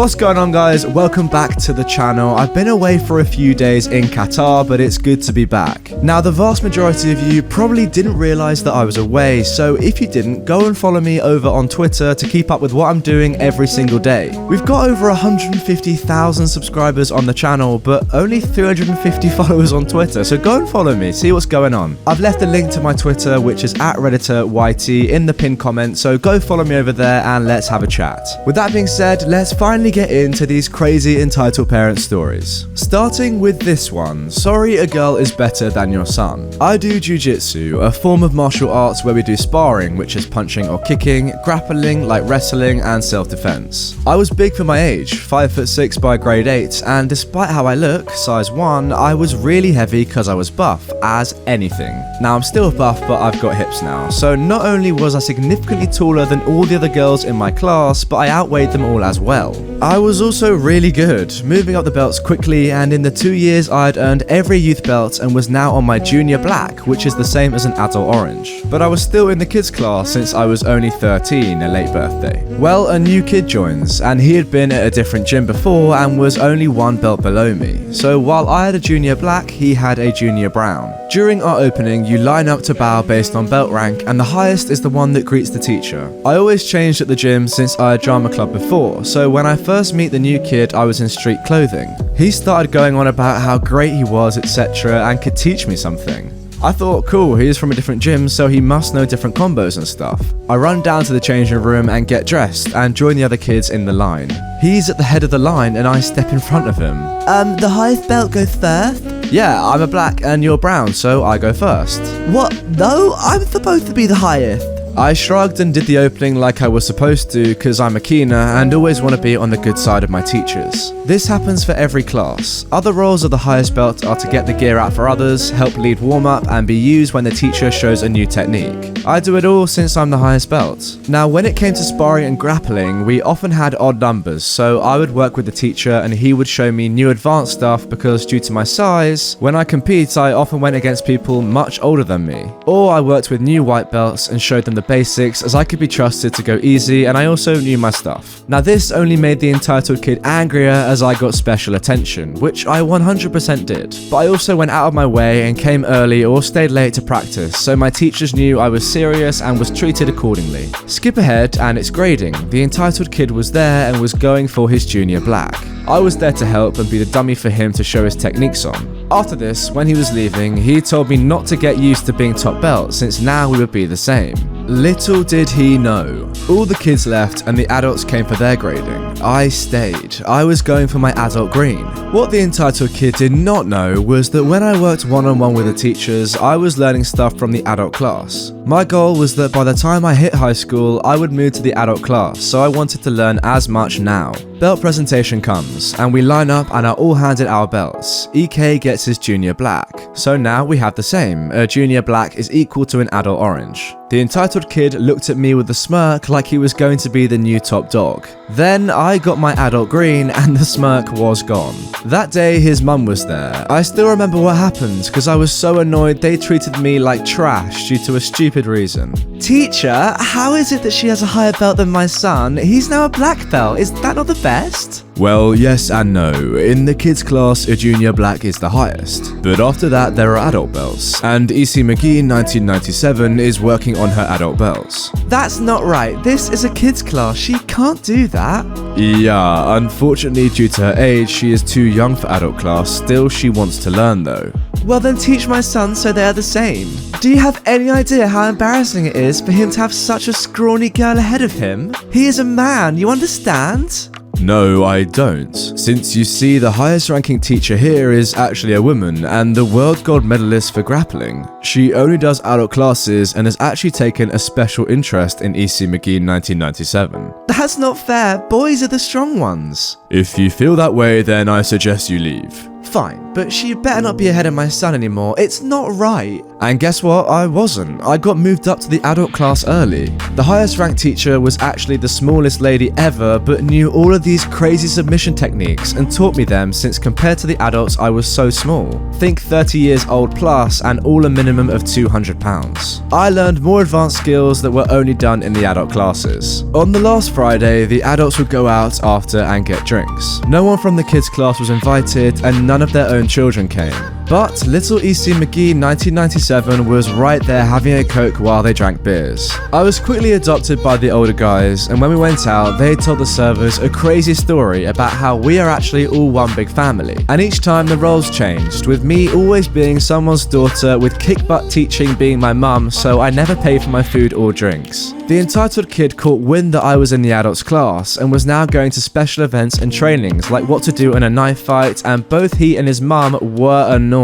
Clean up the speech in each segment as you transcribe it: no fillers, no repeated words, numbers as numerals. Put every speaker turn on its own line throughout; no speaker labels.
What's going on, guys? Welcome back to the channel. I've been away for a few days in Qatar, but it's good to be back. Now, the vast majority of you probably didn't realize that I was away, so if you didn't, go and follow me over on Twitter to keep up with what I'm doing every single day. We've got over 150,000 subscribers on the channel, but only 350 followers on Twitter, so go and follow me, see what's going on. I've left a link to my Twitter, which is @RedditorYT, in the pinned comment, so go follow me over there and let's have a chat. With that being said, let's finally get into these crazy entitled parent stories. Starting with this one, sorry a girl is better than your son. I do jiu-jitsu, a form of martial arts where we do sparring, which is punching or kicking, grappling like wrestling, and self-defense. I was big for my age, 5'6" by grade 8, and despite how I look, size 1, I was really heavy because I was buff as anything. Now I'm still buff, but I've got hips now, so not only was I significantly taller than all the other girls in my class, but I outweighed them all as well. I was also really good, moving up the belts quickly, and in the 2 years I had earned every youth belt and was now on my junior black, which is the same as an adult orange. But I was still in the kids class since I was only 13, a late birthday. Well, a new kid joins, and he had been at a different gym before and was only one belt below me. So while I had a junior black, he had a junior brown. During our opening, you line up to bow based on belt rank, and the highest is the one that greets the teacher. I always changed at the gym since I had drama club before, so when I first meet the new kid, I was in street clothing. He started going on about how great he was, etc., and could teach me something. I thought, cool, he is from a different gym, so he must know different combos and stuff. I run down to the changing room and get dressed and join the other kids in the line. He's at the head of the line and I step in front of him.
The highest belt goes first?
Yeah, I'm a black and you're brown, so I go first.
What? No, I'm supposed to be the highest.
I shrugged and did the opening like I was supposed to because I'm a keener and always want to be on the good side of my teachers. This happens for every class. Other roles of the highest belt are to get the gear out for others, help lead warm-up, and be used when the teacher shows a new technique. I do it all since I'm the highest belt. Now, when it came to sparring and grappling, we often had odd numbers, so I would work with the teacher and he would show me new advanced stuff because due to my size, when I compete, I often went against people much older than me. Or I worked with new white belts and showed them the basics as I could be trusted to go easy and I also knew my stuff. Now this only made the entitled kid angrier as I got special attention, which I 100% did. But I also went out of my way and came early or stayed late to practice, so my teachers knew I was serious and was treated accordingly. Skip ahead and it's grading. The entitled kid was there and was going for his junior black. I was there to help and be the dummy for him to show his techniques on. After this, when he was leaving, he told me not to get used to being top belt since now we would be the same. Little did he know. All the kids left and the adults came for their grading. I stayed. I was going for my adult green. What the entitled kid did not know was that when I worked one-on-one with the teachers, I was learning stuff from the adult class. My goal was that by the time I hit high school, I would move to the adult class, so I wanted to learn as much now. Belt presentation comes, and we line up and are all handed our belts. EK gets his junior black. So now we have the same. A junior black is equal to an adult orange. The entitled kid looked at me with a smirk like he was going to be the new top dog. Then I got my adult green and the smirk was gone. That day his mum was there. I still remember what happened because I was so annoyed they treated me like trash due to a stupid reason.
Teacher, how is it that she has a higher belt than my son? He's now a black belt. Is that not the best?
Well, yes and no. In the kids class, a junior black is the highest. But after that, there are adult belts. And EC McGee in 1997 is working on her adult belts.
That's not right. This is a kids class. She can't do that.
Yeah, unfortunately due to her age, she is too young for adult class. Still, she wants to learn though.
Well then teach my son so they are the same. Do you have any idea how embarrassing it is for him to have such a scrawny girl ahead of him? He is a man, you understand?
No, I don't. Since you see, the highest ranking teacher here is actually a woman and the world gold medalist for grappling. She only does adult classes and has actually taken a special interest in EC McGee in 1997.
That's not fair. Boys are the strong ones.
If you feel that way, then I suggest you leave.
Fine, but she better not be ahead of my son anymore. It's not right.
And guess what? I wasn't. I got moved up to the adult class early. The highest ranked teacher was actually the smallest lady ever, but knew all of these crazy submission techniques and taught me them since compared to the adults I was so small. Think 30 years old plus and all a minimum of 200 pounds. I learned more advanced skills that were only done in the adult classes. On the last Friday, the adults would go out after and get drinks. No one from the kids class was invited and none of their own children came. But little E.C. McGee 1997 was right there having a Coke while they drank beers. I was quickly adopted by the older guys, and when we went out, they told the servers a crazy story about how we are actually all one big family. And each time the roles changed, with me always being someone's daughter, with kick-butt teaching being my mum, so I never paid for my food or drinks. The entitled kid caught wind that I was in the adults class and was now going to special events and trainings like what to do in a knife fight, and both he and his mum were annoyed.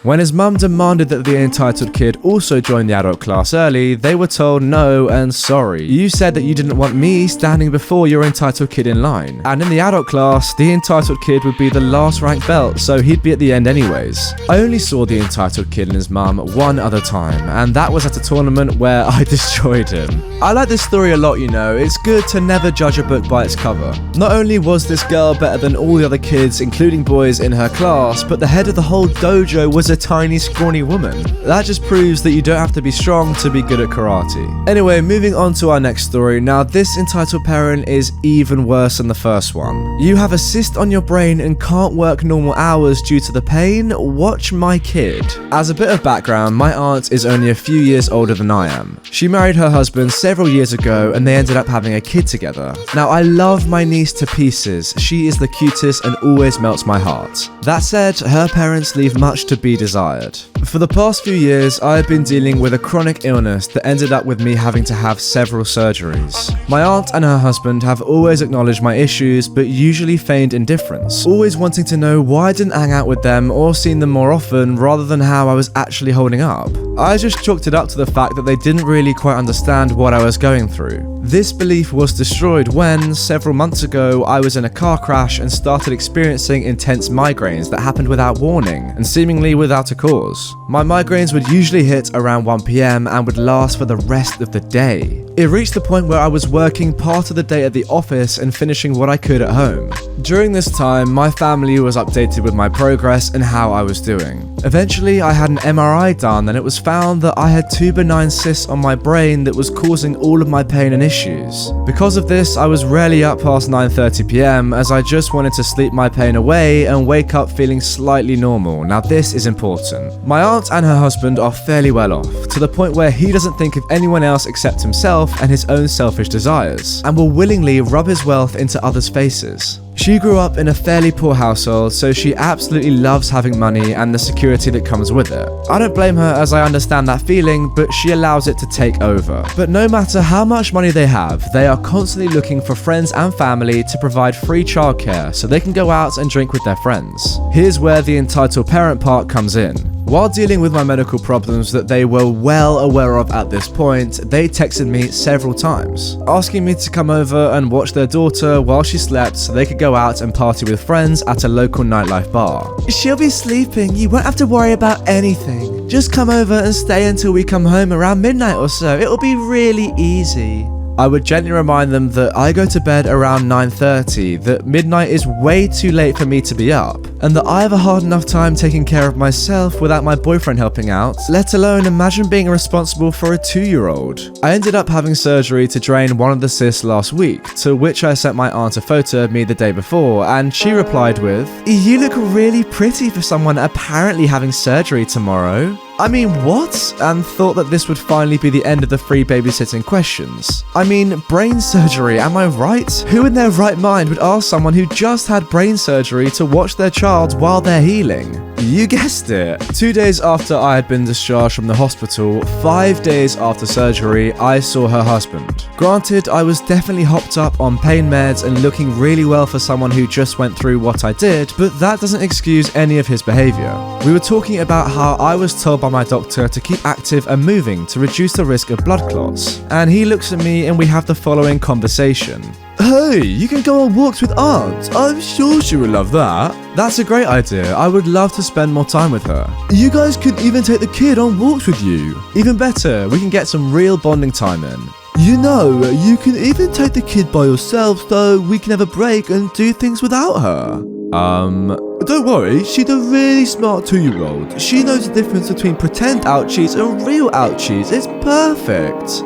When his mum demanded that the entitled kid also join the adult class early, they were told no and sorry. You said that you didn't want me standing before your entitled kid in line. And in the adult class, the entitled kid would be the last ranked belt, so he'd be at the end anyways. I only saw the entitled kid and his mum one other time, and that was at a tournament where I destroyed him. I like this story a lot, you know. It's good to never judge a book by its cover. Not only was this girl better than all the other kids, including boys in her class, but the head of the whole dojo was a tiny, scrawny woman. That just proves that you don't have to be strong to be good at karate. Anyway, moving on to our next story. Now, this entitled parent is even worse than the first one. You have a cyst on your brain and can't work normal hours due to the pain? Watch my kid. As a bit of background, my aunt is only a few years older than I am. She married her husband several years ago and they ended up having a kid together. Now, I love my niece to pieces. She is the cutest and always melts my heart. That said, her parents leave much to be desired. For the past few years, I have been dealing with a chronic illness that ended up with me having to have several surgeries. My aunt and her husband have always acknowledged my issues, but usually feigned indifference, always wanting to know why I didn't hang out with them or seen them more often rather than how I was actually holding up. I just chalked it up to the fact that they didn't really quite understand what I was going through. This belief was destroyed when, several months ago, I was in a car crash and started experiencing intense migraines that happened without warning and seemingly without a cause. My migraines would usually hit around 1 PM and would last for the rest of the day. It reached the point where I was working part of the day at the office and finishing what I could at home. During this time, my family was updated with my progress and how I was doing. Eventually, I had an MRI done and it was found that I had 2 benign cysts on my brain that was causing all of my pain and issues. Because of this, I was rarely up past 9:30 PM as I just wanted to sleep my pain away and wake up feeling slightly normal. Now this is important. My aunt and her husband are fairly well off, to the point where he doesn't think of anyone else except himself and his own selfish desires, and will willingly rub his wealth into others' faces. She grew up in a fairly poor household, so she absolutely loves having money and the security that comes with it. I don't blame her as I understand that feeling, but she allows it to take over. But no matter how much money they have, they are constantly looking for friends and family to provide free childcare so they can go out and drink with their friends. Here's where the entitled parent part comes in. While dealing with my medical problems that they were well aware of at this point, they texted me several times, asking me to come over and watch their daughter while she slept so they could go out and party with friends at a local nightlife bar.
She'll be sleeping, you won't have to worry about anything. Just come over and stay until we come home around midnight or so, it'll be really easy.
I would gently remind them that I go to bed around 9:30, that midnight is way too late for me to be up, and that I have a hard enough time taking care of myself without my boyfriend helping out, let alone imagine being responsible for a 2-year-old. I ended up having surgery to drain one of the cysts last week, to which I sent my aunt a photo of me the day before, and she replied with,
"You look really pretty for someone apparently having surgery tomorrow."
I mean, what? And thought that this would finally be the end of the free babysitting questions. I mean, brain surgery, am I right? Who in their right mind would ask someone who just had brain surgery to watch their child while they're healing? You guessed it. 2 days after I had been discharged from the hospital, 5 days after surgery, I saw her husband. Granted, I was definitely hopped up on pain meds and looking really well for someone who just went through what I did, but that doesn't excuse any of his behavior. We were talking about how I was told by my doctor to keep active and moving to reduce the risk of blood clots, and he looks at me and we have the following conversation. Hey, you can go on walks with Aunt. I'm sure she would love that. That's a great idea. I would love to spend more time with her. You guys could even take the kid on walks with you. Even better, we can get some real bonding time in. You know, you can even take the kid by yourself so we can have a break and do things without her. Don't worry, she's a really smart 2-year-old. She knows the difference between pretend ouchies and real ouchies. It's perfect.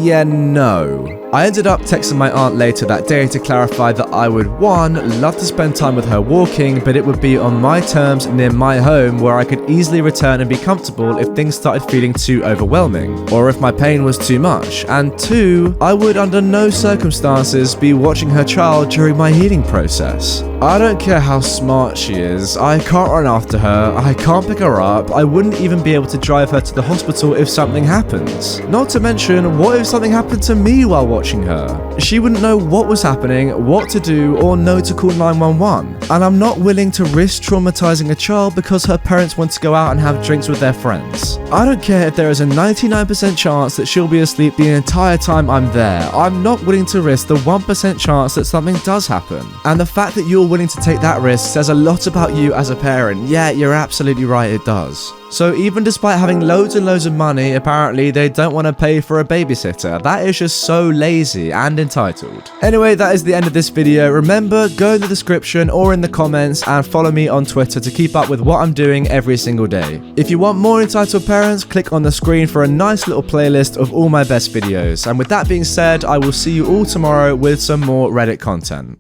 Yeah, no. I ended up texting my aunt later that day to clarify that I would, 1, love to spend time with her walking, but it would be on my terms near my home where I could easily return and be comfortable if things started feeling too overwhelming, or if my pain was too much, and 2, I would under no circumstances be watching her child during my healing process. I don't care how smart she is, I can't run after her, I can't pick her up, I wouldn't even be able to drive her to the hospital if something happens. Not to mention, what if something happened to me while watching her? She wouldn't know what was happening, what to do, or know to call 911. And I'm not willing to risk traumatizing a child because her parents want to go out and have drinks with their friends. I don't care if there is a 99% chance that she'll be asleep the entire time I'm there. I'm not willing to risk the 1% chance that something does happen. And the fact that you're willing to take that risk says a lot about you as a parent. Yeah, you're absolutely right, it does. So even despite having loads and loads of money, apparently they don't want to pay for a babysitter. That is just so lazy and entitled. Anyway, that is the end of this video. Remember, go in the description or in the comments and follow me on Twitter to keep up with what I'm doing every single day. If you want more Entitled Parents, click on the screen for a nice little playlist of all my best videos. And with that being said, I will see you all tomorrow with some more Reddit content.